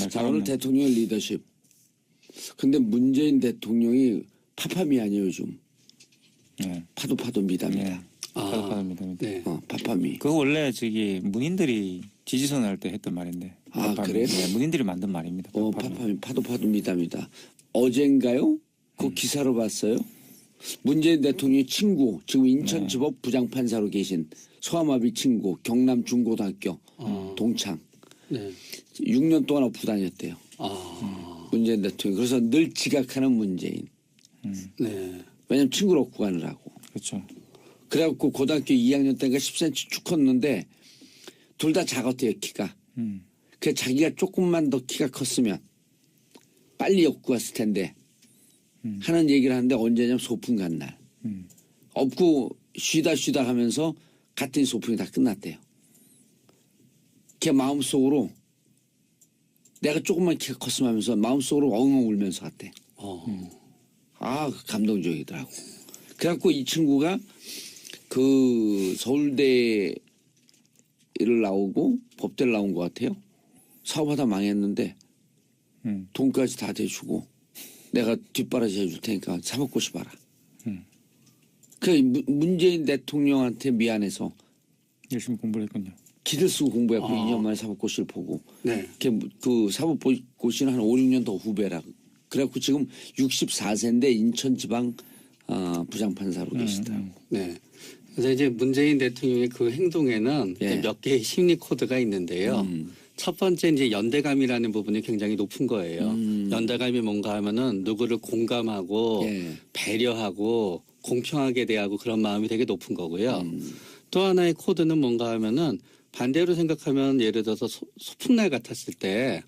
자, 오늘 대통령의 리더십. 근데 문재인 대통령이 파파미 아니에요, 요즘. 네. 파도 미담이다. 네. 파도입니다. 네. 파파미. 그거 원래 저기 문인들이 지지선을 할 때 했던 말인데. 아, 그래요? 네, 문인들이 만든 말입니다. 파파미, 파도 미담이다. 어젠가요? 그 기사로 봤어요. 문재인 대통령의 친구, 지금 인천지법 부장판사로 계신 소아마비 친구, 경남 중고등학교 동창. 네. 6년 동안 업고 다녔대요. 문재인 대통령. 그래서 늘 지각하는 문재인. 네. 왜냐면 친구를 업고 가느라고. 그렇죠. 그래갖고 고등학교 2학년 때인가 10cm 쭉 컸는데 둘 다 작았대요, 키가. 그래서 자기가 조금만 더 키가 컸으면 빨리 업고 갔을 텐데 하는 얘기를 하는데 언제냐면 소풍 간 날. 업고 쉬다 하면서 갔더니 소풍이 다 끝났대요. 걔 마음속으로 내가 조금만 키가 컸으면 하면서 마음속으로 엉엉 울면서 갔대. 감동적이더라고. 그래갖고 이 친구가 그 서울대를 나오고 법대를 나온 것 같아요. 사업하다 망했는데 돈까지 다 대주고 내가 뒷바라지 해줄 테니까 사법고시 봐라. 그 문재인 대통령한테 미안해서 열심히 공부를 했군요. 기를 쓰고 공부해서 2년 만에 사법고시를 보고 네. 그 사법고시는 한 5, 6년 더 후배라. 그래갖고 지금 64세인데 인천지방 부장판사로 계시더라고. 네. 그래서 이제 문재인 대통령의 그 행동에는 예. 몇 개의 심리 코드가 있는데요. 첫 번째 이제 연대감이라는 부분이 굉장히 높은 거예요. 연대감이 뭔가 하면은 누구를 공감하고 예. 배려하고 공평하게 대하고 그런 마음이 되게 높은 거고요. 또 하나의 코드는 뭔가 하면은 반대로 생각하면 예를 들어서 소풍날 같았을 때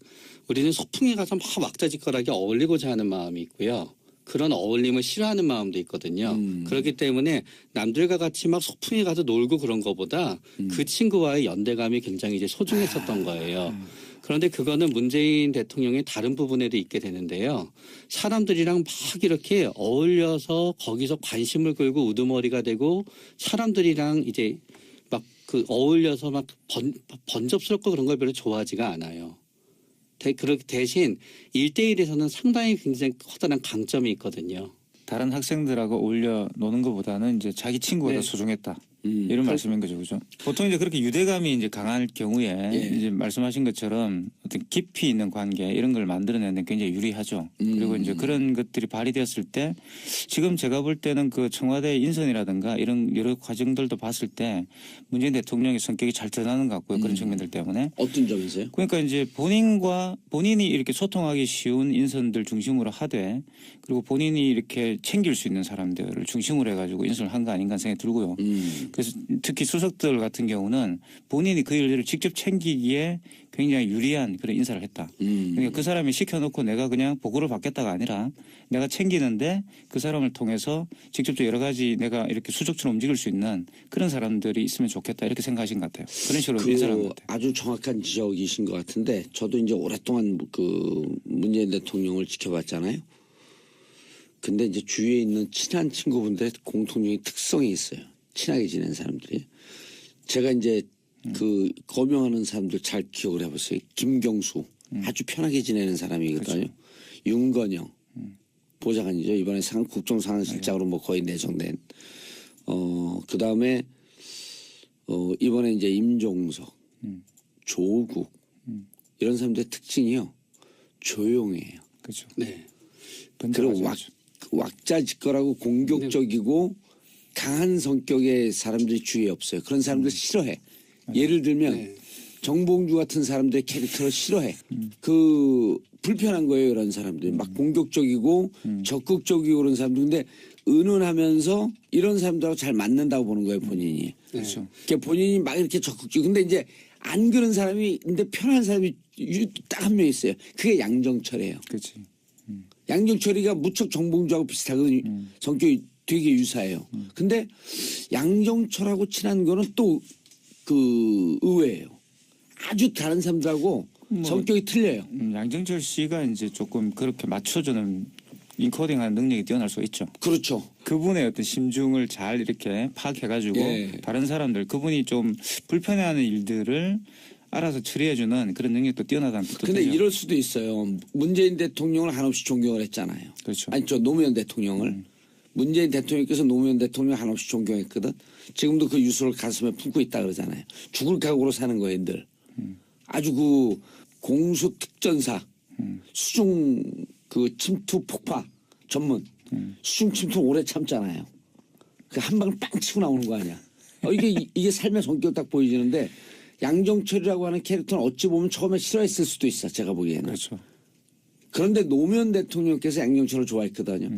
우리는 소풍에 가서 막 왁자지껄하게 어울리고자 하는 마음이 있고요. 그런 어울림을 싫어하는 마음도 있거든요. 그렇기 때문에 남들과 같이 막 소풍에 가서 놀고 그런 것보다 그 친구와의 연대감이 굉장히 이제 소중했었던 거예요. 그런데 그거는 문재인 대통령의 다른 부분에도 있게 되는데요. 사람들이랑 막 이렇게 어울려서 거기서 관심을 끌고 우두머리가 되고 사람들이랑 이제 막 그 어울려서 막 번잡스럽고 그런 걸 별로 좋아하지가 않아요. 그렇게 대신 1대1에서는 상당히 굉장히 커다란 강점이 있거든요. 다른 학생들하고 어울려 노는 것보다는 이제 자기 친구가 네. 더 소중했다. 이런 말씀인 거죠, 그죠? 보통 이제 그렇게 유대감이 이제 강할 경우에 예. 이제 말씀하신 것처럼 어떤 깊이 있는 관계 이런 걸 만들어내는 데 굉장히 유리하죠. 그리고 이제 그런 것들이 발휘되었을 때 지금 제가 볼 때는 그 청와대 인선이라든가 이런 여러 과정들도 봤을 때 문재인 대통령의 성격이 잘 드러나는 것 같고요. 그런 측면들 때문에. 어떤 점이세요? 그러니까 이제 본인이 이렇게 소통하기 쉬운 인선들 중심으로 하되 그리고 본인이 이렇게 챙길 수 있는 사람들을 중심으로 해가지고 인선을 한 거 아닌가 생각이 들고요. 그래서 특히 수석들 같은 경우는 본인이 그 일을 직접 챙기기에 굉장히 유리한 그런 인사를 했다. 그러니까 그 사람이 시켜놓고 내가 그냥 보고를 받겠다가 아니라 내가 챙기는데 그 사람을 통해서 직접적으로 여러 가지 내가 이렇게 수석처럼 움직일 수 있는 그런 사람들이 있으면 좋겠다 이렇게 생각하신 것 같아요. 그런 식으로 인사를 한 것 같아요. 아주 정확한 지적이신 것 같은데 저도 이제 오랫동안 그 문재인 대통령을 지켜봤잖아요. 근데 이제 주위에 있는 친한 친구분들의 공통적인 특성이 있어요. 친하게 지낸 사람들이. 제가 이제 그 거명하는 사람들 잘 기억을 해봤어요. 김경수 아주 편하게 지내는 사람이거든요. 그렇죠. 윤건영 보좌관이죠. 이번에 국정상황실장으로 뭐 거의 내정된. 그 다음에 이번에 이제 임종석, 조국 이런 사람들의 특징이요. 조용해요. 그렇죠. 네. 그리고 왁자지껄하고 공격적이고 강한 성격의 사람들이 주위에 없어요. 그런 사람들 싫어해. 예를 들면 네. 정봉주 같은 사람들의 캐릭터를 싫어해. 그 불편한 거예요. 이런 사람들이 막 공격적이고 적극적이고 그런 사람들. 근데 은은하면서 이런 사람들하고 잘 맞는다고 보는 거예요. 본인이. 그렇죠. 그러니까 본인이 막 이렇게 적극적. 근데 이제 안 그런 사람이 근데 편한 사람이 딱 한 명 있어요. 그게 양정철이에요. 그렇지. 양정철이가 무척 정봉주하고 비슷하거든요. 성격이 되게 유사해요. 근데 양정철하고 친한 거는 또 그 의외예요. 아주 다른 사람들하고 성격이 틀려요. 양정철 씨가 이제 조금 그렇게 맞춰주는 인코딩하는 능력이 뛰어날 수 있죠. 그렇죠. 그분의 어떤 심중을 잘 이렇게 파악해가지고 예. 다른 사람들 그분이 좀 불편해하는 일들을 알아서 처리해주는 그런 능력도 뛰어나다는 뜻도 근데 되죠. 이럴 수도 있어요. 문재인 대통령을 한없이 존경을 했잖아요. 그렇죠. 아니 저 노무현 대통령을 문재인 대통령께서 노무현 대통령 한없이 존경했거든. 지금도 그 유서를 가슴에 품고 있다 그러잖아요. 죽을 각오로 사는 거예요, 늘. 아주 그 공수 특전사 수중 그 침투 폭파 전문 수중 침투 오래 참잖아요. 그 한 방을 빵 치고 나오는 거 아니야. 이게 삶의 성격 딱 보여지는데 양정철이라고 하는 캐릭터는 어찌 보면 처음에 싫어했을 수도 있어. 제가 보기에는. 그렇죠. 그런데 노무현 대통령께서 양정철을 좋아했거든요.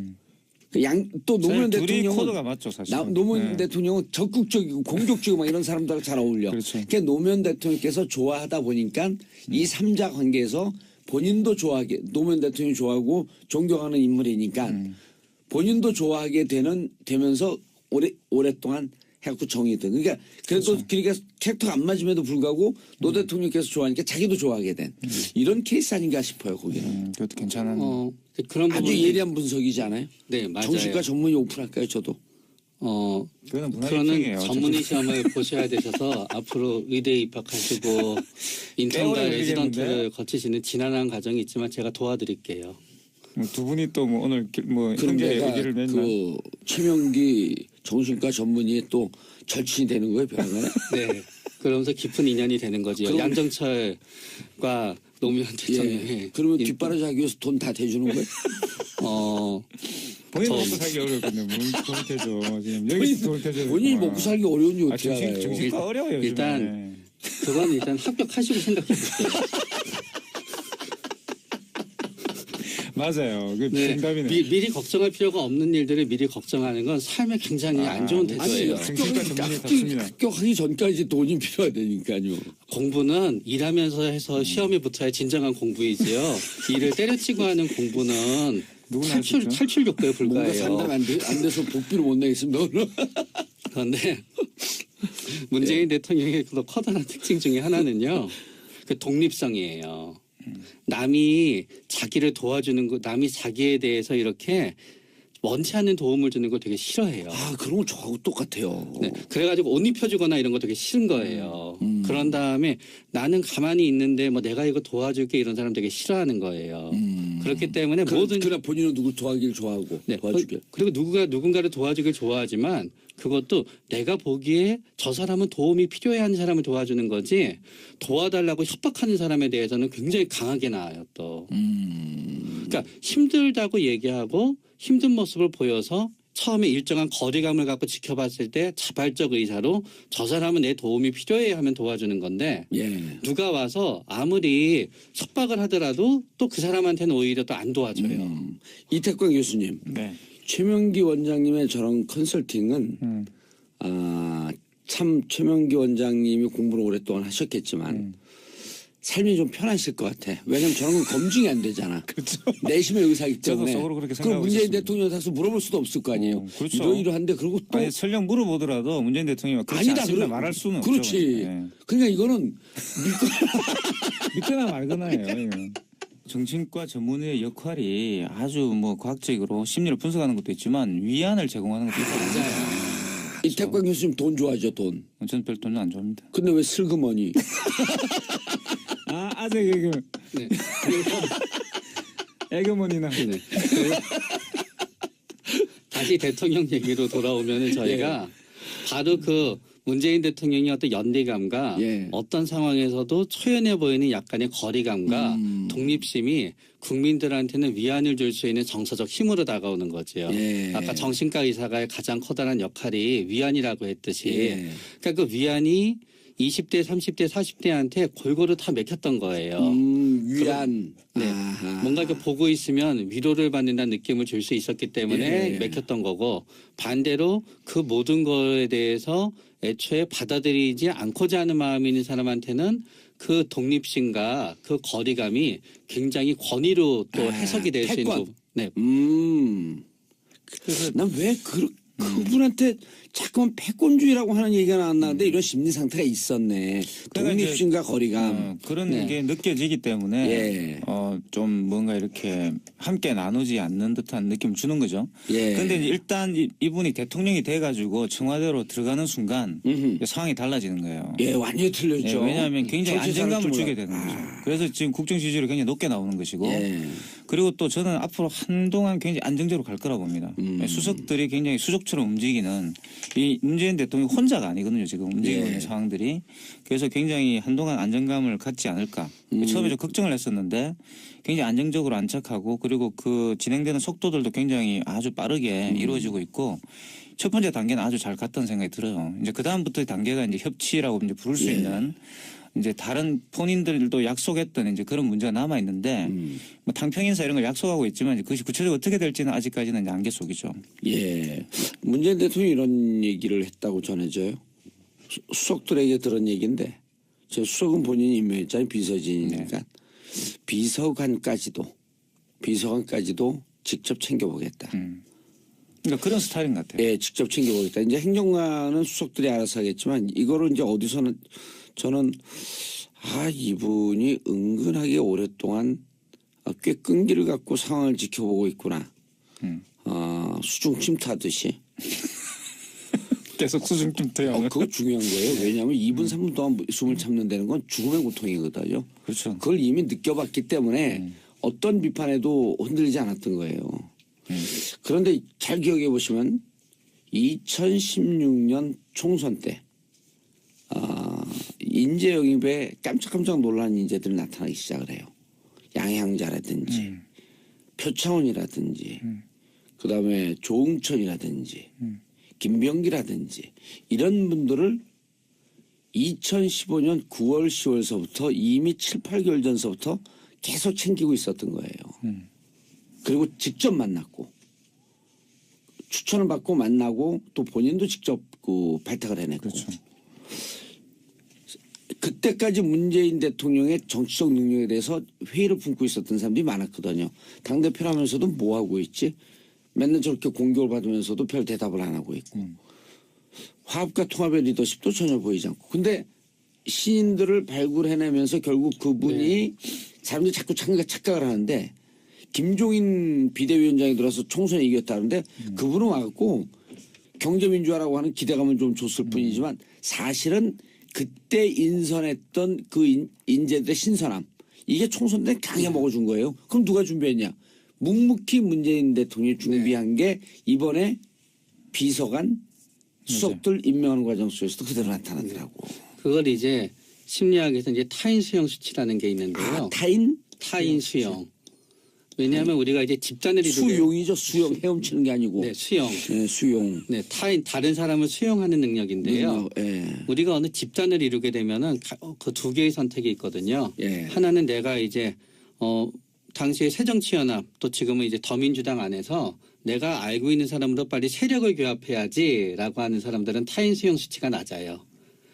또 노무현 둘이 대통령은 코드가 맞죠, 사실. 노무현 대통령은 적극적이고 공격적이고 막 이런 사람들하고 잘 어울려. 그렇죠. 그러니까 노무현 대통령께서 좋아하다 보니까 이 3자 관계에서 본인도 좋아하게 노무현 대통령이 좋아하고 존경하는 인물이니까 본인도 좋아하게 되면서 오랫동안 해갖고 정의된. 그러니까 그래도 그러니까 캐릭터가 안 맞음에도 불구하고 노 대통령께서 좋아하니까 자기도 좋아하게 된 이런 케이스 아닌가 싶어요. 거기는. 그것도 괜찮은. 그런 아주 부분이- 예리한 분석이지 않아요? 네, 맞아요. 정신과 전문의 오픈할까요, 저도? 그거는 문화의 그거는 입장이에요. 전문의 시험을 보셔야 되셔서 앞으로 의대에 입학하시고 인턴과 오래 레지던트를 걸리겠는데? 거치시는 지난한 과정이 있지만 제가 도와드릴게요. 두 분이 또 뭐 오늘 그럼 형제의 내가 의기를 맺나? 그 최명기 정신과 전문의 또 절친이 되는 거예요, 병원에? 네. 그러면서 깊은 인연이 되는 거죠. 그럼- 양정철과 노무현 대통령의. 예. 그러면 뒷바라지 하기 위해서 돈 다 대주는 거예요? 본인 저- 먹고 살기 어려운데 뭘 돈을 대줘. 지금 여기서 돈을 대줘. 본인이 먹고 살기 어려운지 어떻게 알아요? 정신과 어려워요. 요즘에. 일단 그건 일단 합격하시고 생각해 보세요. 맞아요. 그 네. 정답이네. 미리 걱정할 필요가 없는 일들을 미리 걱정하는 건 삶에 굉장히 안 좋은 태도예요. 정신과 전문의 답습니다. 합격하기 전까지 돈이 필요하다니까요. 공부는 일하면서 해서 시험에 붙어야 진정한 공부이지요. 일을 때려치고 하는 공부는 누구나 할수 있죠. 탈출 교과에 뭔가 불과해요. 상담 안 돼서 복비를 못 내겠습니다, 오늘. 그런데 문재인 대통령의 그 커다란 특징 중에 하나는요. 그 독립성이에요. 남이 자기를 도와주는 거, 남이 자기에 대해서 이렇게 원치 않는 도움을 주는 걸 되게 싫어해요. 아, 그런 건 저하고 똑같아요. 네, 그래가지고 옷 입혀주거나 이런 거 되게 싫은 거예요. 그런 다음에 나는 가만히 있는데 뭐 내가 이거 도와줄게 이런 사람 되게 싫어하는 거예요. 그렇기 때문에 모든 그러나 본인은 누굴 도와기를 좋아하고 네, 도와주길. 그리고 누군가를 도와주길 좋아하지만 그것도 내가 보기에 저 사람은 도움이 필요해 하는 사람을 도와주는 거지 도와달라고 협박하는 사람에 대해서는 굉장히 강하게 나와요 또. 그러니까 힘들다고 얘기하고 힘든 모습을 보여서 처음에 일정한 거리감을 갖고 지켜봤을 때 자발적 의사로 저 사람은 내 도움이 필요해 하면 도와주는 건데 예. 누가 와서 아무리 협박을 하더라도 또 그 사람한테는 오히려 또 안 도와줘요. 이태광 교수님, 네. 최명기 원장님의 저런 컨설팅은 참 최명기 원장님이 공부를 오랫동안 하셨겠지만 삶이 좀 편하실 것 같아. 왜냐면 저런 건 검증이 안 되잖아. 그렇죠. 내심의 의사이기 저도 때문에. 속으로 그렇게 그럼 생각하고 문재인 있었습니다. 대통령 가서 물어볼 수도 없을 거 아니에요. 그렇죠. 이러한데 그리고 또 아니 설령 물어보더라도 문재인 대통령이 그렇지 아니다 않습니다. 그러- 말할 수는 그렇지. 없죠. 네. 그러니까 이거는 믿거나 말거나예요. 이건. 정신과 전문의의 역할이 아주 뭐 과학적으로 심리를 분석하는 것도 있지만 위안을 제공하는 것도 있어요. 이태광 교수님 돈 좋아하죠 돈. 저는 별 돈은 안 좋아합니다. 근데 왜 슬그머니? 아직 그 네. 애교머니나 네. 다시 대통령 얘기로 돌아오면은 저희가 바로 그 문재인 대통령의 어떤 연대감과 예. 어떤 상황에서도 초연해 보이는 약간의 거리감과 독립심이 국민들한테는 위안을 줄 수 있는 정서적 힘으로 다가오는 거지요. 예. 아까 정신과 의사가의 가장 커다란 역할이 위안이라고 했듯이 예. 그러니까 그 위안이 20대, 30대, 40대한테 골고루 다 맥혔던 거예요. 위안. 네. 아하. 뭔가 이렇게 보고 있으면 위로를 받는다는 느낌을 줄 수 있었기 때문에 예. 맥혔던 거고 반대로 그 모든 거에 대해서 애초에 받아들이지 않고자 하는 마음이 있는 사람한테는 그 독립심과 그 거리감이 굉장히 권위로 또 해석이 될 수 있는 패권. 부분. 네. 난 왜 그분한테 자꾸만 패권주의라고 하는 얘기가 나왔는데 이런 심리 상태가 있었네. 그러니까 독립심과 거리감. 그런 네. 게 느껴지기 때문에 예. 좀 뭔가 이렇게 함께 나누지 않는 듯한 느낌을 주는 거죠. 예. 그런데 일단 이분이 대통령이 돼가지고 청와대로 들어가는 순간 상황이 달라지는 거예요. 예, 완전히 틀렸죠. 예, 왜냐하면 굉장히 정치 안정감을 산업적으로. 주게 되는 거죠. 그래서 지금 국정 지지율이 굉장히 높게 나오는 것이고 예. 그리고 또 저는 앞으로 한동안 굉장히 안정적으로 갈 거라고 봅니다. 수석들이 굉장히 수족처럼 움직이는 이 문재인 대통령 혼자가 아니거든요. 지금 움직이고 예. 있는 상황들이. 그래서 굉장히 한동안 안정감을 갖지 않을까. 처음에 좀 걱정을 했었는데 굉장히 안정적으로 안착하고 그리고 그 진행되는 속도들도 굉장히 아주 빠르게 이루어지고 있고 첫 번째 단계는 아주 잘 갔다는 생각이 들어요. 이제 그 다음부터의 단계가 이제 협치라고 이제 부를 수 예. 있는 이제 다른 본인들도 약속했던 이제 그런 문제가 남아 있는데 뭐 탕평인사 이런 걸 약속하고 있지만 그것이 구체적으로 어떻게 될지는 아직까지는 이제 안개 속이죠. 예. 문재인 대통령이 이런 얘기를 했다고 전해져요. 수석들에게 들은 얘기인데 저 수석은 본인이 임명했잖아요. 비서진이니까. 네. 비서관까지도 직접 챙겨보겠다. 그러니까 그런 스타일인 것 같아요. 예, 직접 챙겨보겠다. 이제 행정관은 수석들이 알아서 하겠지만 이거를 이제 어디서는 저는 이분이 은근하게 오랫동안 꽤 끈기를 갖고 상황을 지켜보고 있구나. 수중 침투하듯이. 계속 수중침투요. 그거 중요한 거예요. 왜냐하면 2분, 3분 동안 숨을 참는다는 건 죽음의 고통이거든요. 그렇죠. 그걸 이미 느껴봤기 때문에 어떤 비판에도 흔들리지 않았던 거예요. 그런데 잘 기억해 보시면 2016년 총선 때 인재 영입에 깜짝깜짝 놀란 인재들이 나타나기 시작을 해요. 양향자라든지 표창원이라든지 그다음에 조응천이라든지 김병기라든지 이런 분들을 2015년 9월 10월서부터 이미 7, 8개월 전서부터 계속 챙기고 있었던 거예요. 그리고 직접 만났고 추천을 받고 만나고 또 본인도 직접 그 발탁을 해냈고 그렇죠. 그때까지 문재인 대통령의 정치적 능력에 대해서 회의를 품고 있었던 사람들이 많았거든요. 당대표라면서도 뭐 하고 있지? 맨날 저렇게 공격을 받으면서도 별 대답을 안 하고 있고 화합과 통합의 리더십도 전혀 보이지 않고 근데 시인들을 발굴해내면서 결국 그분이 사람들이 자꾸 착각을 하는데 김종인 비대위원장이 들어서 총선에 이겼다는데 그분은 와갖고 경제민주화라고 하는 기대감은 좀 줬을 뿐이지만 사실은 그때 인선했던 그 인재들의 신선함 이게 총선 때 강하게 먹어준 거예요. 그럼 누가 준비했냐? 묵묵히 문재인 대통령이 준비한 게 이번에 비서관 수석들 임명하는 과정 속에서도 그대로 나타나더라고. 그걸 이제 심리학에서 이제 타인 수용 수치라는 게 있는데요. 타인 수용. 왜냐하면 우리가 이제 집단을 이루게 수용이죠. 수용 헤엄치는 게 아니고. 네, 수용. 네, 수용. 네, 다른 사람을 수용하는 능력인데요. 예. 우리가 어느 집단을 이루게 되면은 그 두 개의 선택이 있거든요. 예. 하나는 내가 이제 당시에 새정치연합 또 지금은 이제 더민주당 안에서 내가 알고 있는 사람으로 빨리 세력을 규합해야지라고 하는 사람들은 타인 수용 수치가 낮아요.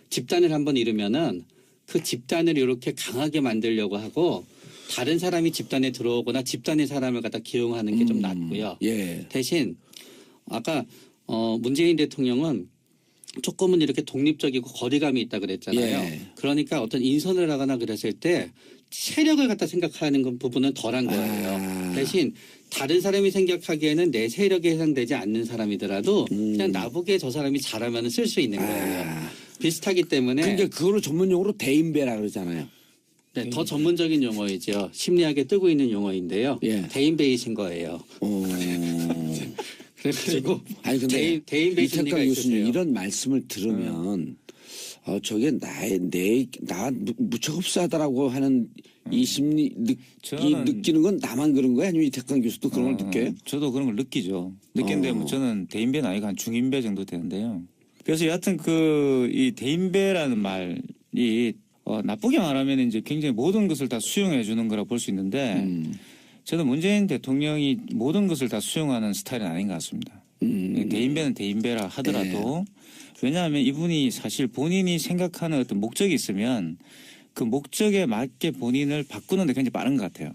집단을 한번 이루면은 그 집단을 이렇게 강하게 만들려고 하고 다른 사람이 집단에 들어오거나 집단의 사람을 갖다 기용하는 게 좀 낮고요. 예. 대신 아까 문재인 대통령은 조금은 이렇게 독립적이고 거리감이 있다 그랬잖아요. 예. 그러니까 어떤 인선을 하거나 그랬을 때 세력을 갖다 생각하는 부분은 덜한 거예요. 대신 다른 사람이 생각하기에는 내 세력에 해당되지 않는 사람이더라도 그냥 나보기에 저 사람이 잘하면 쓸 수 있는 거예요. 비슷하기 때문에 그러니까 그거를 전문용어로 대인배라 그러잖아요. 네, 더 전문적인 용어이죠. 심리학에 뜨고 있는 용어인데요. 예. 대인배이신 거예요. 그래가지고 아니 근데 대인배 심리가 이태강 교수님 있으세요. 이런 말씀을 들으면 저게 나 무척 흡사하다라고 하는 이 심리 느끼는 건 나만 그런 거야? 아니면 이태강 교수도 그런 걸 느껴요? 저도 그런 걸 느끼죠. 느끼는데 뭐 저는 대인배는 아니고 한 중인배 정도 되는데요. 그래서 여하튼 이 대인배라는 말이 나쁘게 말하면 이제 굉장히 모든 것을 다 수용해 주는 거라 볼 수 있는데 저는 문재인 대통령이 모든 것을 다 수용하는 스타일은 아닌 것 같습니다. 대인배는 대인배라 하더라도 왜냐하면 이분이 사실 본인이 생각하는 어떤 목적이 있으면 그 목적에 맞게 본인을 바꾸는 데 굉장히 빠른 것 같아요.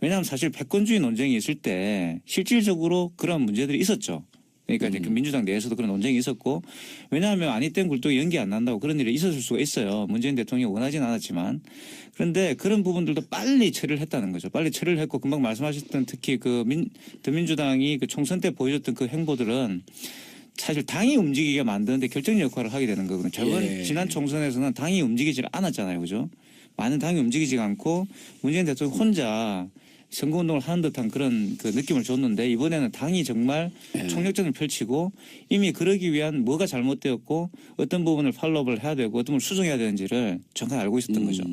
왜냐하면 사실 패권주의 논쟁이 있을 때 실질적으로 그런 문제들이 있었죠. 그러니까 이제 그 민주당 내에서도 그런 논쟁이 있었고 왜냐하면 아니땐 굴뚝 연기 안 난다고 그런 일이 있었을 수가 있어요. 문재인 대통령이 원하진 않았지만 그런데 그런 부분들도 빨리 처리를 했다는 거죠. 빨리 처리를 했고 금방 말씀하셨던 특히 그 더민주당이 그 총선 때 보여줬던 그 행보들은 사실 당이 움직이게 만드는데 결정적 역할을 하게 되는 거거든요. 저번 지난 총선에서는 당이 움직이지 않았잖아요. 그죠? 많은 당이 움직이지 않고 문재인 대통령 혼자 선거운동을 하는 듯한 그런 그 느낌을 줬는데 이번에는 당이 정말 총력전을 펼치고 이미 그러기 위한 뭐가 잘못되었고 어떤 부분을 팔로우를 해야 되고 어떤 부분을 수정해야 되는지를 정확히 알고 있었던 거죠.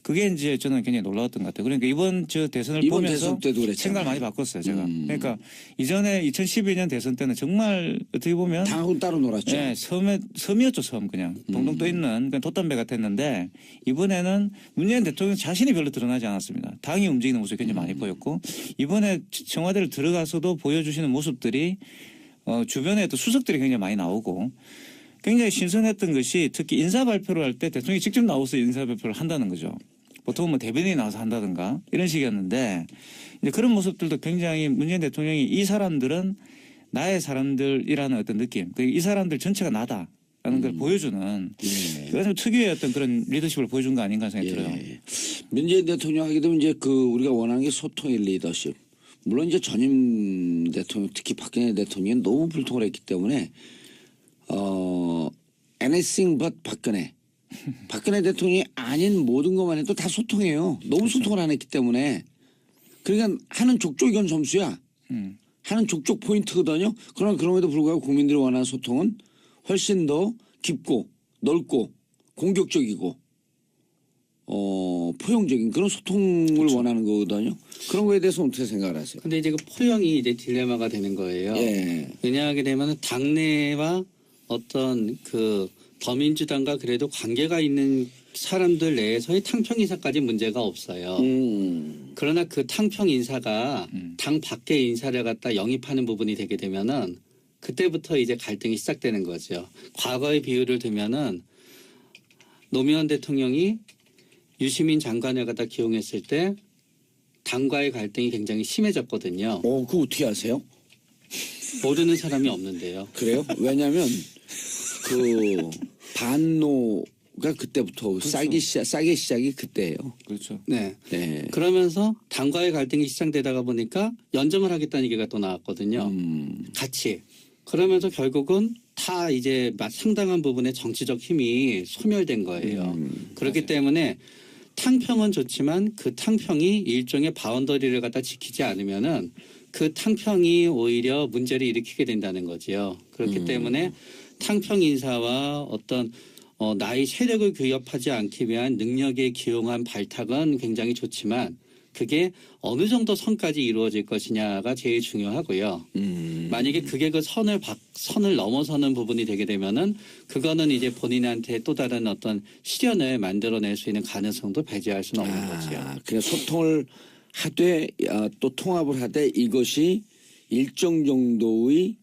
그게 이제 저는 굉장히 놀라웠던 것 같아요. 그러니까 이번 대선을 보면서 생각을 많이 바꿨어요. 제가. 그러니까 이전에 2012년 대선 때는 정말 어떻게 보면 당하고 따로 놀았죠. 네, 섬이었죠. 섬 그냥 동동 떠 있는 그냥 돛담배 같았는데 이번에는 문재인 대통령 자신이 별로 드러나지 않았습니다. 당이 움직이는 모습이 굉장히 많이 보였고 이번에 청와대를 들어가서도 보여주시는 모습들이 주변에 또 수석들이 굉장히 많이 나오고 굉장히 신선했던 것이 특히 인사 발표를 할 때 대통령이 직접 나와서 인사 발표를 한다는 거죠. 보통은 뭐 대변인이 나와서 한다든가 이런 식이었는데 이제 그런 모습들도 굉장히 문재인 대통령이 이 사람들은 나의 사람들이라는 어떤 느낌, 이 사람들 전체가 나다. 라는 걸 보여주는 그래서 특유의 어떤 그런 리더십을 보여준 거 아닌가 생각이 들어요. 문재인 대통령 하게 되면 이제 그 우리가 원하는 게 소통의 리더십. 물론 이제 전임 대통령 특히 박근혜 대통령이 너무 불통을 했기 때문에 anything but 박근혜. 박근혜 대통령이 아닌 모든 것만 해도 다 소통해요. 너무 그렇죠. 소통을 안 했기 때문에 그러니까 하는 족족 이건 점수야. 하는 족족 포인트거든요. 그러나 그럼에도 불구하고 국민들이 원하는 소통은 훨씬 더 깊고 넓고 공격적이고 포용적인 그런 소통을 그렇죠. 원하는 거거든요. 그런 거에 대해서 어떻게 생각을 하세요? 근데 이제 그 포용이 이제 딜레마가 되는 거예요. 예. 왜냐하게 되면 당내와 어떤 그 더민주당과 그래도 관계가 있는 사람들 내에서의 탕평 인사까지 문제가 없어요. 그러나 그 탕평 인사가 당 밖의 인사를 갖다 영입하는 부분이 되게 되면은 그때부터 이제 갈등이 시작되는 거죠. 과거의 비유를 들면은 노무현 대통령이 유시민 장관을 갖다 기용했을 때 당과의 갈등이 굉장히 심해졌거든요. 그거 어떻게 아세요? 모르는 사람이 없는데요. 그래요? 왜냐하면 그 반노가 그때부터 싸게 시작이 그때예요. 그렇죠. 네. 네. 그러면서 당과의 갈등이 시작되다가 보니까 연정을 하겠다는 얘기가 또 나왔거든요. 같이. 그러면서 결국은 다 이제 상당한 부분의 정치적 힘이 소멸된 거예요. 그렇기 맞아요. 때문에 탕평은 좋지만 그 탕평이 일종의 바운더리를 갖다 지키지 않으면은 그 탕평이 오히려 문제를 일으키게 된다는 거지요. 그렇기 때문에 탕평 인사와 어떤 나의 세력을 규합하지 않기 위한 능력에 기용한 발탁은 굉장히 좋지만 그게 어느 정도 선까지 이루어질 것이냐가 제일 중요하고요. 만약에 그게 그 선을 넘어서는 부분이 되게 되면은 그거는 이제 본인한테 또 다른 어떤 시련을 만들어낼 수 있는 가능성도 배제할 수는 없는 거죠. 그냥 소통을 하되 또 통합을 하되 이것이 일정 정도의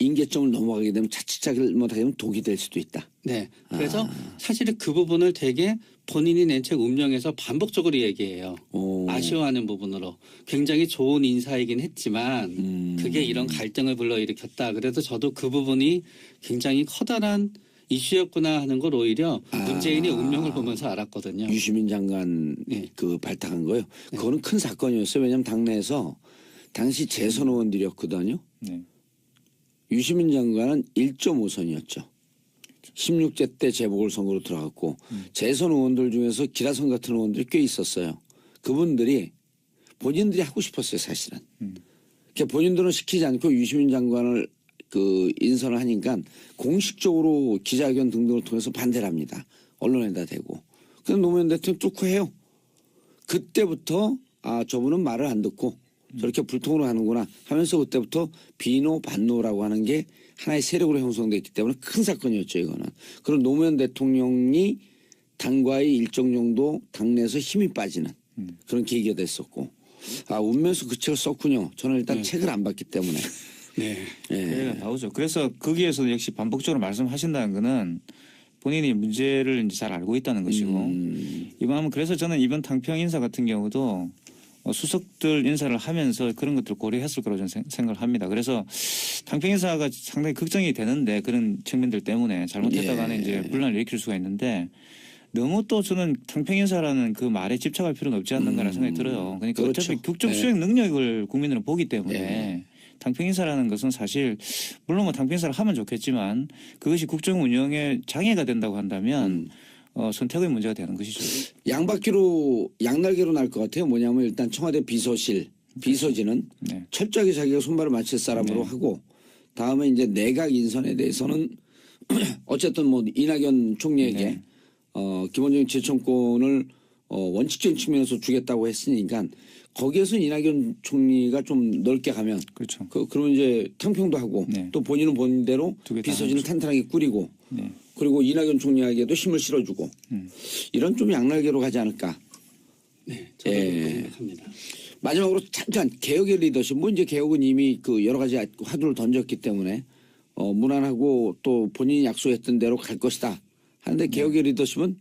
임계점을 넘어가게 되면 자칫 잘못하면 독이 될 수도 있다. 네. 그래서 사실은 그 부분을 되게 본인이 낸 책 운명에서 반복적으로 얘기해요. 아쉬워하는 부분으로. 굉장히 좋은 인사이긴 했지만 그게 이런 갈등을 불러일으켰다. 그래서 저도 그 부분이 굉장히 커다란 이슈였구나 하는 걸 오히려 문재인의 운명을 보면서 알았거든요. 유시민 장관 그 발탁한 거요. 그거는 큰 사건이었어요. 왜냐하면 당내에서 당시 재선 의원들이었거든요. 네. 유시민 장관은 1.5선이었죠. 16대 때 재보궐선거로 들어갔고 재선 의원들 중에서 기라성 같은 의원들이 꽤 있었어요. 그분들이 본인들이 하고 싶었어요, 사실은. 그러니까 본인들은 시키지 않고 유시민 장관을 그 인선을 하니까 공식적으로 기자회견 등등을 통해서 반대를 합니다. 언론에다 대고. 그래서 노무현 대통령 뚫고 해요. 그때부터 저분은 말을 안 듣고 저렇게 불통으로 하는구나 하면서 그때부터 비노 반노라고 하는 게 하나의 세력으로 형성됐기 때문에 큰 사건이었죠, 이거는. 그리고 노무현 대통령이 당과의 일정 정도 당내에서 힘이 빠지는 그런 계기가 됐었고. 운면서 그 책을 썼군요. 저는 일단 책을 안 봤기 때문에. 네. 네, 나오죠. 그래서 거기에서 역시 반복적으로 말씀하신다는 거는 본인이 문제를 이제 잘 알고 있다는 것이고 이번 그래서 저는 이번 탕평 인사 같은 경우도 수석들 인사를 하면서 그런 것들을 고려했을 거라고 저는 생각을 합니다. 그래서 탕평 인사가 상당히 걱정이 되는데 그런 측면들 때문에 잘못했다가는 이제 분란을 일으킬 수가 있는데 너무 또 저는 탕평 인사라는 그 말에 집착할 필요는 없지 않는가라는 생각이 들어요. 그러니까 그렇죠. 어차피 국정 수행 능력을 국민들은 보기 때문에 탕평 인사라는 것은 사실 물론 뭐 탕평 인사를 하면 좋겠지만 그것이 국정 운영에 장애가 된다고 한다면 선택의 문제가 되는 것이죠. 양바퀴로 양날개로 날 것 같아요. 뭐냐면 일단 청와대 비서실 비서진은 네. 철저하게 자기가 손발을 맞출 사람으로 하고 다음에 이제 내각 인선에 대해서는 어쨌든 뭐 이낙연 총리에게 기본적인 재청권을 원칙적인 측면에서 주겠다고 했으니까 거기에서 이낙연 총리가 좀 넓게 가면 그렇죠. 그러면 이제 탕평도 하고 또 본인은 본대로 두개다 비서진을 하죠. 탄탄하게 꾸리고 그리고 이낙연 총리에게도 힘을 실어주고 이런 좀 양날개로 가지 않을까. 네, 저도 그렇게 생각합니다. 마지막으로 잠깐 개혁의 리더십. 뭐 이제 개혁은 이미 그 여러 가지 화두를 던졌기 때문에 무난하고 또 본인이 약속했던 대로 갈 것이다. 하는데 개혁의 리더십은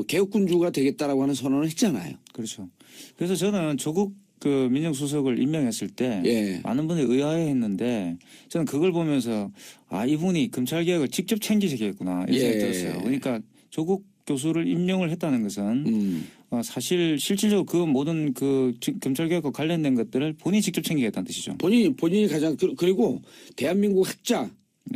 개혁군주가 되겠다라고 하는 선언을 했잖아요. 그렇죠. 그래서 저는 조국 그 민정수석을 임명했을 때 많은 분들이 의아해했는데 저는 그걸 보면서 아 이분이 검찰개혁을 직접 챙기시겠구나 이런 생각이 들었어요. 그러니까 조국 교수를 임명을 했다는 것은 사실 실질적으로 그 모든 그 검찰개혁과 관련된 것들을 본인이 직접 챙기겠다는 뜻이죠. 본인이 가장 그리고 대한민국 학자,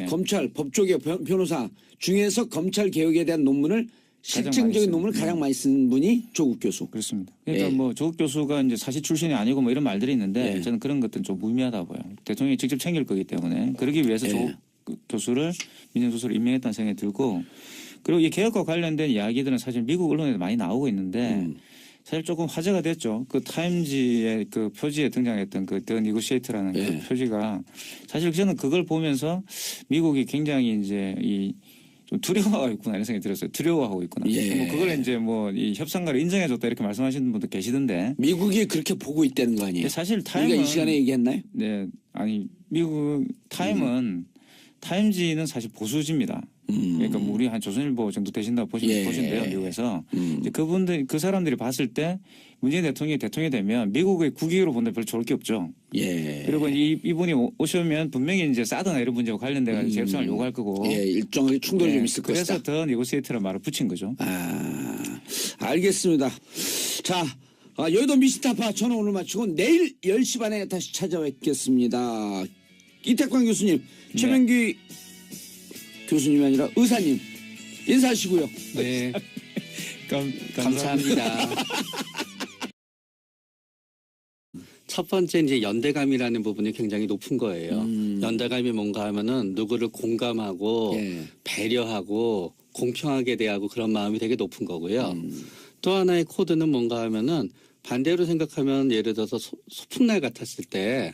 검찰, 법조계 변호사 중에서 검찰 개혁에 대한 논문을 실증적인 논문을 가장 많이 쓴 분이 조국 교수. 그렇습니다. 그러니까 뭐 조국 교수가 이제 사시 출신이 아니고 뭐 이런 말들이 있는데 저는 그런 것들은 좀 무의미하다 보여요. 대통령이 직접 챙길 거기 때문에 그러기 위해서 조국 교수를 민정수석을 임명했다는 생각이 들고 그리고 이 개혁과 관련된 이야기들은 사실 미국 언론에도 많이 나오고 있는데 사실 조금 화제가 됐죠. 그 타임지의 그 표지에 등장했던 그 더 니고시에이트라는 그 표지가 사실 저는 그걸 보면서 미국이 굉장히 이제 좀 두려워하고 있구나 이런 생각이 들었어요. 두려워하고 있구나. 뭐 그걸 이제 뭐 이 협상가를 인정해줬다 이렇게 말씀하시는 분도 계시던데. 미국이 그렇게 보고 있다는 거 아니에요? 사실 타임은 우리가 이 시간에 얘기했나요? 네, 아니 미국 타임은 타임지는 사실 보수지입니다. 그러니까 뭐 우리 한 조선일보 정도 되신다고 보신대요 미국에서. 이제 그분들 그 사람들이 봤을 때 문재인 대통령이 되면 미국의 국익으로 본다 별로 좋을 게 없죠. 그리고 이분이 오시면 분명히 이제 사드나 이런 문제와 관련돼서 재협상을 요구할 거고. 일종의 충돌이 좀 있을 것이다. 그래서 더 니고시에이트라는 말을 붙인 거죠. 알겠습니다. 자, 여의도 미스타파 저는 오늘 마치고 내일 10시 반에 다시 찾아뵙겠습니다. 이태광 교수님, 최명기 교수님이 아니라 의사님 인사하시고요. 네, 감사합니다. 첫 번째 이제 연대감이라는 부분이 굉장히 높은 거예요. 연대감이 뭔가 하면은 누구를 공감하고 배려하고 공평하게 대하고 그런 마음이 되게 높은 거고요. 또 하나의 코드는 뭔가 하면은 반대로 생각하면 예를 들어서 소풍날 같았을 때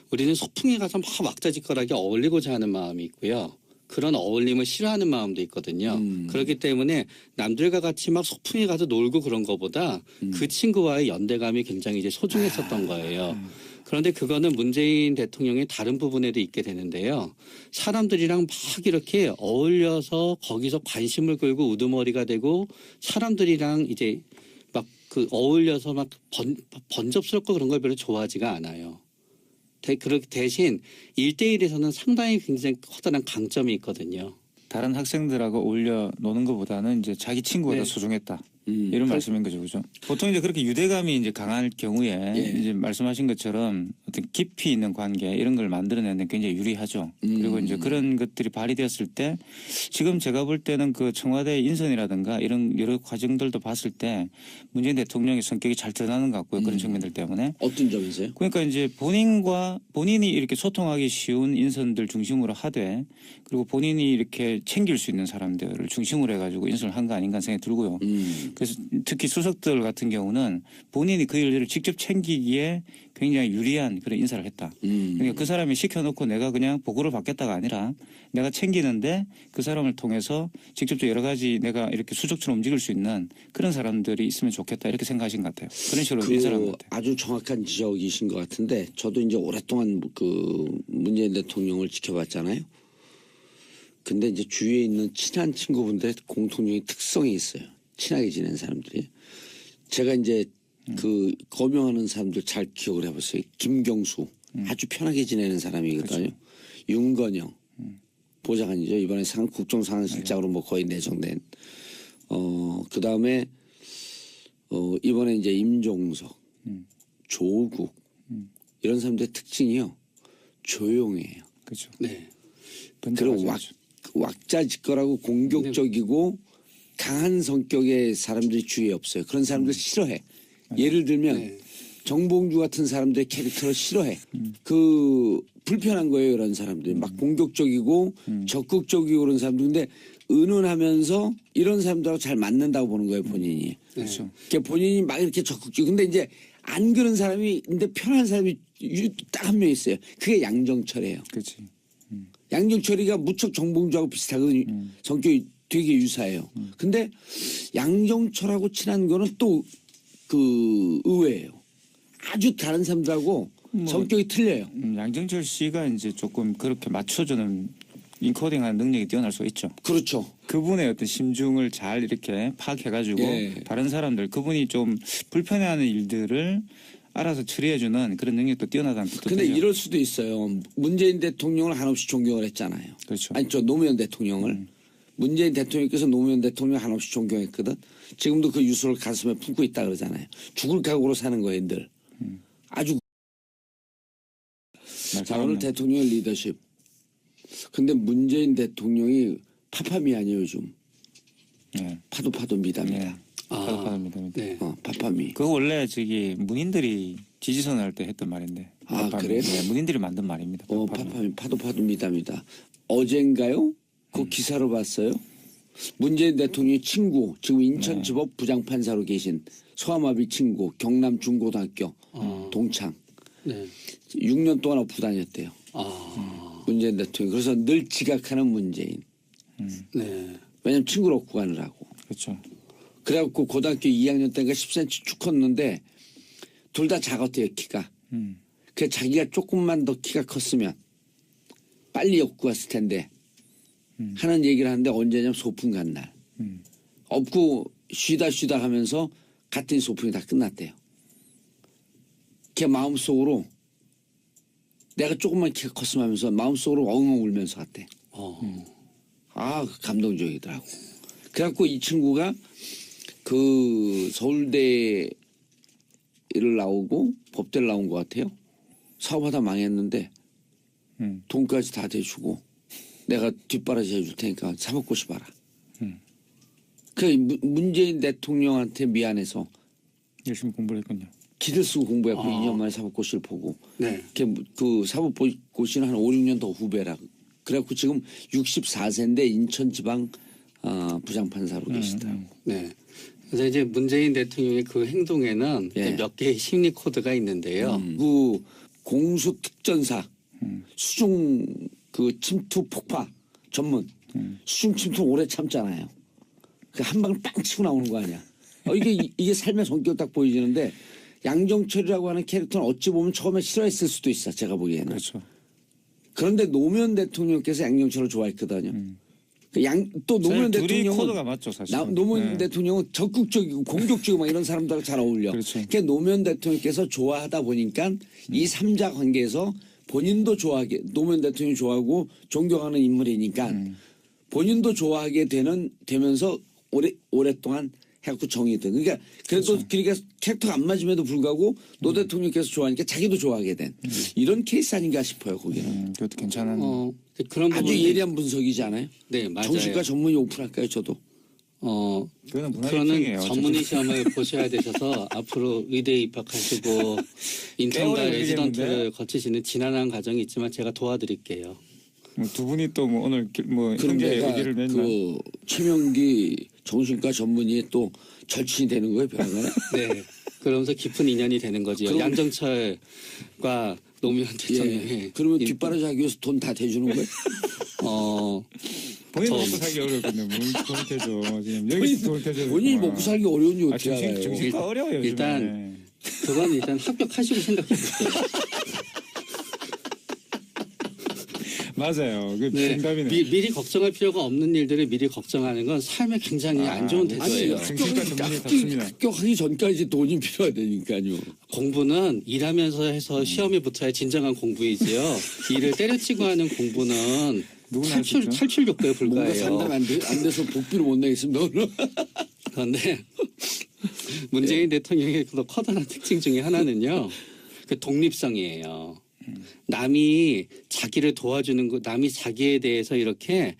우리는 소풍에 가서 막 왁자지껄하게 어울리고자 하는 마음이 있고요. 그런 어울림을 싫어하는 마음도 있거든요. 그렇기 때문에 남들과 같이 막 소풍에 가서 놀고 그런 것보다 그 친구와의 연대감이 굉장히 이제 소중했었던 거예요. 그런데 그거는 문재인 대통령의 다른 부분에도 있게 되는데요. 사람들이랑 막 이렇게 어울려서 거기서 관심을 끌고 우두머리가 되고 사람들이랑 이제 막 그 어울려서 막 번잡스럽고 그런 걸 별로 좋아하지가 않아요. 대신 1대1에서는 상당히 굉장히 커다란 강점이 있거든요. 다른 학생들하고 어울려 노는 것보다는 이제 자기 친구가 더 소중했다. 이런 말씀인 거죠, 그죠? 보통 이제 그렇게 유대감이 이제 강할 경우에 이제 말씀하신 것처럼 어떤 깊이 있는 관계 이런 걸 만들어내는 데 굉장히 유리하죠. 그리고 이제 그런 것들이 발휘되었을 때 지금 제가 볼 때는 그 청와대 인선이라든가 이런 여러 과정들도 봤을 때 문재인 대통령의 성격이 잘 드러나는 것 같고요. 그런 측면들 때문에. 어떤 점이세요? 그러니까 이제 본인이 이렇게 소통하기 쉬운 인선들 중심으로 하되 그리고 본인이 이렇게 챙길 수 있는 사람들을 중심으로 해가지고 인선을 한 거 아닌가 생각이 들고요. 그래서 특히 수석들 같은 경우는 본인이 그 일을 직접 챙기기에 굉장히 유리한 그런 인사를 했다. 그러니까 그 사람이 시켜놓고 내가 그냥 보고를 받겠다가 아니라 내가 챙기는데 그 사람을 통해서 직접적으로 여러 가지 내가 이렇게 수적처럼 움직일 수 있는 그런 사람들이 있으면 좋겠다 이렇게 생각하신 것 같아요. 그런 식으로 인사를 한 것 같아요. 아주 정확한 지적이신 것 같은데 저도 이제 오랫동안 그 문재인 대통령을 지켜봤잖아요. 근데 이제 주위에 있는 친한 친구분들의 공통적인 특성이 있어요. 친하게 지낸 사람들이. 제가 이제 그 거명하는 사람들 잘 기억을 해보세요. 김경수 아주 편하게 지내는 사람이거든요. 그렇죠. 윤건영 보좌관이죠. 이번에 국정상황실장으로 뭐 거의 내정된. 그 다음에 이번에 이제 임종석, 조국 이런 사람들의 특징이요. 조용해요. 그렇죠. 네. 그리고 왁자지껄하고 공격적이고 강한 성격의 사람들이 주위에 없어요. 그런 사람들 싫어해. 예를 들면 네. 정봉주 같은 사람들의 캐릭터를 싫어해. 그 불편한 거예요. 이런 사람들이 막 공격적이고 적극적이고 그런 사람들. 근데 은은하면서 이런 사람들하고 잘 맞는다고 보는 거예요. 본인이. 그렇죠. 그러니까 본인이 막 이렇게 적극적. 근데 이제 안 그런 사람이 근데 편한 사람이 딱 한 명 있어요. 그게 양정철이에요. 그렇지. 양정철이가 무척 정봉주하고 비슷하거든요. 성격이 되게 유사해요. 근데 양정철하고 친한 거는 또 그 의외예요. 아주 다른 사람들하고 성격이 틀려요. 양정철 씨가 이제 조금 그렇게 맞춰주는 인코딩하는 능력이 뛰어날 수 있죠. 그렇죠. 그분의 어떤 심중을 잘 이렇게 파악해가지고 예. 다른 사람들 그분이 좀 불편해하는 일들을 알아서 처리해주는 그런 능력도 뛰어나다는 뜻도 근데 되죠. 이럴 수도 있어요. 문재인 대통령을 한없이 존경을 했잖아요. 그렇죠. 아니 저 노무현 대통령을. 문재인 대통령께서 노무현 대통령 한없이 존경했거든. 지금도 그 유서를 가슴에 품고 있다 그러잖아요. 죽을 각오로 사는 거예요, 늘. 아주. 자, 오늘 대통령의 리더십. 근데 문재인 대통령이 파파미 아니에요, 요즘. 네. 파도 미답니다. 네. 파도입니다. 네. 파파미. 그거 원래 저기 문인들이 지지선을 할 때 했던 말인데. 아, 그래요? 네, 문인들이 만든 말입니다. 파파미, 파도 미답니다. 어젠가요? 그 기사로 봤어요. 문재인 대통령의 친구, 지금 인천지법 부장판사로 계신 소아마비 친구, 경남 중고등학교 동창. 네. 6년 동안 업부 다녔대요. 문재인 대통령. 그래서 늘 지각하는 문재인. 네. 왜냐면 친구를 얻고 가느라고. 그렇죠. 그래갖고 고등학교 2학년 때인가 10cm 쭉 컸는데 둘 다 작았대요, 키가. 그 자기가 조금만 더 키가 컸으면 빨리 업고 갔을 텐데 하는 얘기를 하는데 언제냐면 소풍 간 날. 업고 쉬다 하면서 갔더니 소풍이 다 끝났대요. 걔 마음속으로 내가 조금만 키가 컸으면 하면서 마음속으로 엉엉 울면서 갔대. 아, 감동적이더라고. 그래갖고 이 친구가 그 서울대를 나오고 법대를 나온 것 같아요. 사업하다 망했는데 돈까지 다 대주고 내가 뒷바라지 해줄 테니까 사법고시 봐라. 그 문재인 대통령한테 미안해서 열심히 공부를 했군요. 기를 쓰고 공부했고 2년 만에 사법고시를 보고 네. 그 사법고시는 한 5, 6년 더 후배라. 그래갖고 지금 64세인데 인천지방 부장판사로 계시더라고. 네. 그래서 이제 문재인 대통령의 그 행동에는 예. 몇 개의 심리 코드가 있는데요. 그 공수특전사 수중 그 침투 폭파 전문 수중 침투 오래 참잖아요. 그 한 방을 빵 치고 나오는 거 아니야. 이게 삶의 성격 딱 보여지는데 양정철이라고 하는 캐릭터는 어찌 보면 처음에 싫어했을 수도 있어. 제가 보기에는. 그렇죠. 그런데 노무현 대통령께서 양정철을 좋아했거든요. 또 노무현 둘이 대통령은 코드가 맞죠, 사실. 노무현 대통령은 적극적이고 공격적이고 막 이런 사람들하고 잘 어울려. 그렇죠. 그러니까 노무현 대통령께서 좋아하다 보니까 이 3자 관계에서 본인도 좋아하게 노무현 대통령이 좋아하고 존경하는 인물이니까 본인도 좋아하게 되면서 오랫동안 해갖고 정이 든. 그러니까 그래도 그러니까 캐릭터가 안 맞음에도 불구하고 노 대통령께서 좋아하니까 자기도 좋아하게 된 이런 케이스 아닌가 싶어요. 거기는 그것도 괜찮은. 그런 아주 부분이- 예리한 분석이지 않아요? 네, 맞아요. 정신과 전문의 오픈할까요, 저도? 그거는 문화 그거는 입증이에요. 전문의 시험을 보셔야 되셔서 앞으로 의대에 입학하시고 인턴과 오래 레지던트를 걸리겠는데? 거치시는 지난한 과정이 있지만 제가 도와드릴게요. 두 분이 또 뭐 오늘 그럼 형제 내가 얘기를 맨날. 그 최명기 정신과 전문의의 또 절친이 되는 거예요, 병원에? 네. 그러면서 깊은 인연이 되는 거죠. 그럼- 양정철과 노무현 대통령의 예. 그러면 뒷바라지 하기 위해서 돈 다 대주는 거예요? 본인 저- 먹고 살기 어렵거든요. 뭘 돈을 대줘. 지금 여기서 돈을 대줘. 본인이 먹고 살기 어려운지 어떻게 알아요? 정신과 어려워요. 요즘에. 일단 그건 일단 합격하시고 생각해 보세요. 맞아요. 그 네. 정답이네. 미리 걱정할 필요가 없는 일들을 미리 걱정하는 건 삶에 굉장히 안 좋은 태도예요. 정신과 전문의 답습니다. 합격하기 전까지 돈이 필요하다니까요. 공부는 일하면서 해서 시험에 붙어야 진정한 공부이지요. 일을 때려치고 하는 공부는 누구나 할수 있죠. 탈출 욕구에 뭔가 불과해요. 상담 안 돼서 복비를 못 내겠습니다. 오늘. 그런데 문재인 대통령의 그 커다란 특징 중에 하나는요. 그 독립성이에요. 남이 자기를 도와주는 거, 남이 자기에 대해서 이렇게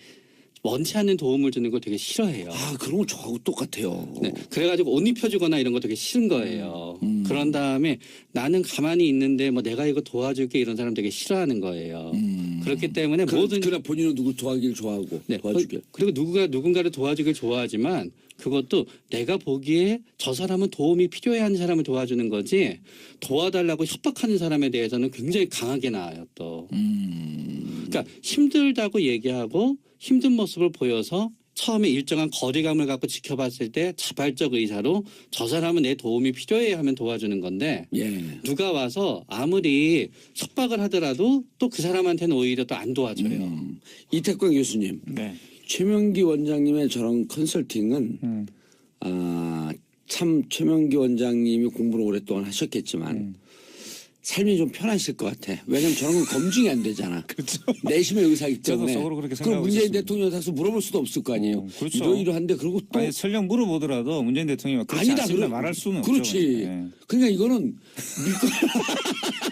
원치 않는 도움을 주는 거 되게 싫어해요. 아, 그런 거 저하고 똑같아요. 네, 그래가지고 옷 입혀주거나 이런 거 되게 싫은 거예요. 그런 다음에 나는 가만히 있는데 뭐 내가 이거 도와줄게 이런 사람 되게 싫어하는 거예요. 그렇기 때문에 모든 그러나 본인은 누굴 도와주길 좋아하고 네, 도와주길. 그리고 누군가를 도와주길 좋아하지만 그것도 내가 보기에 저 사람은 도움이 필요해하는 사람을 도와주는 거지 도와달라고 협박하는 사람에 대해서는 굉장히 강하게 나와요 또. 그러니까 힘들다고 얘기하고 힘든 모습을 보여서 처음에 일정한 거리감을 갖고 지켜봤을 때 자발적 의사로 저 사람은 내 도움이 필요해 하면 도와주는 건데 예. 누가 와서 아무리 협박을 하더라도 또 그 사람한테는 오히려 또 안 도와줘요. 이태광 교수님, 네. 최명기 원장님의 저런 컨설팅은 참 최명기 원장님이 공부를 오랫동안 하셨겠지만 삶이 좀 편하실 것 같아. 왜냐면 저런 건 검증이 안 되잖아. 그렇죠. 내심의 의사이기 저도 때문에. 속으로 그렇게 그럼 생각하고 문재인 있었습니다. 대통령한테 가서 물어볼 수도 없을 거 아니에요. 그렇죠. 이러이러한데 그리고 또 아니 설령 물어보더라도 문재인 대통령이 그렇지 아니다 않습니다 그래 말할 수는 그렇지. 없죠. 예. 그러니까 이거는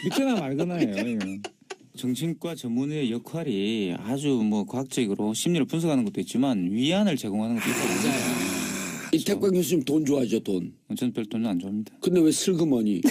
믿거나 말거나예요. 이거는. 정신과 전문의의 역할이 아주 뭐 과학적으로 심리를 분석하는 것도 있지만 위안을 제공하는 것도 있거든요. 이태광 교수님 돈 좋아하죠 돈. 저는 별 돈은 안 좋아합니다. 근데 왜 슬그머니?